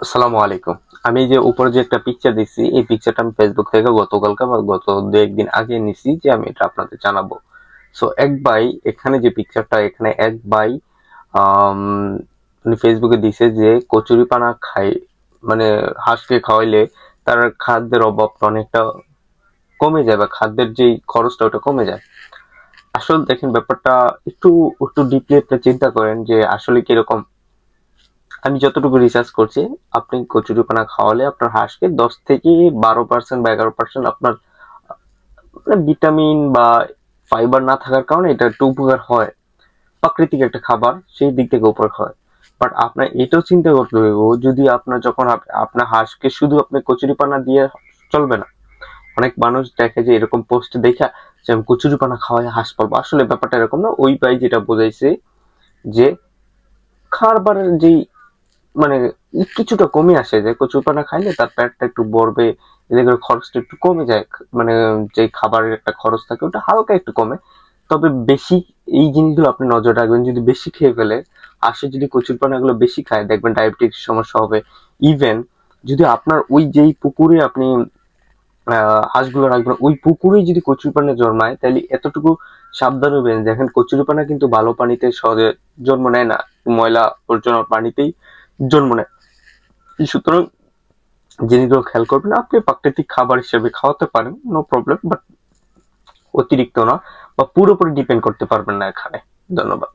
আসসালামু আলাইকুম। আমি যে উপরে যে একটা পিকচার দিচ্ছি, এই পিকচারটা আমি ফেসবুক থেকে গতকালকে বা গত দু একদিন আগে নিছি, যে আমি এটা আপনাদের জানাবো। সো এক ভাই, এখানে যে পিকচারটা, এখানে এক ভাই আম, উনি ফেসবুকে দিছে যে কচুরি পানা খাই, মানে হাঁসকে খাওয়াইলে তার খাদ্যের অভাবটা অনেকটা কমে যায়, বা খাদ্যের যেই খরচটা ওটা কমে যায়। আসলে দেখেন ব্যাপারটা একটু একটু ডিপলি আপনি চিন্তা করেন যে আসলে কিরকম। আমি যতটুকু রিসার্চ করছি, আপনি কচুরিপানা খাওয়ালে আপনার হাঁসকে 10 থেকে 12% বা 11% আপনার ভিটামিন বা ফাইবার না থাকার কারণে এটা একটু উপকার হয়। প্রাকৃতিক একটা খাবার, সেই দিক থেকে উপকার হয়। বাট আপনার এটাও চিন্তা করতে হবে, যদি আপনার যখন আপনার হাঁসকে শুধু আপনি কচুরিপানা দিয়ে চলবে না। অনেক মানুষ দেখে যে এরকম পোস্ট দেখা যে আমি কচুরিপানা খাওয়াই হাঁস পালবো, আসলে ব্যাপারটা এরকম না। ওই ভাই যেটা বোঝাইছে যে খাবারের যেই মানে কিছুটা কমে আসে, যে কচুরিপানা খাইলে তার পেটটা একটু ভরবে, এতে করে খরচটা একটু কমে যায়। মানে যে খাবারের একটা খরচ থাকে ওটা হালকা একটু কমে। তবে বেশি এই জিনিসগুলো আপনি নজর রাখবেন, যদি বেশি খেয়ে ফেলে, আসে যদি কচুরিপানা গুলো বেশি খায়, দেখবেন ডায়াবেটিস সমস্যা হবে। ইভেন যদি আপনার ওই যেই পুকুরে আপনি হাঁসগুলো রাখবেন, ওই পুকুরেই যদি কচুরিপানা জন্মায়, তাহলে এতটুকু সাবধান হবেন। দেখেন কচুরিপানা কিন্তু ভালো পানিতে সহজে জন্ম নেয় না, ময়লা আবর্জনা পানিতেই জন্ম নেয়। সুতরাং জিনিসগুলো খেয়াল করবেন। আপনি প্রাকৃতিক খাবার হিসেবে খাওয়াতে পারেন, নো প্রবলেম, বাট অতিরিক্ত না, বা পুরোপুরি ডিপেন্ড করতে পারবেন না এখানে। ধন্যবাদ।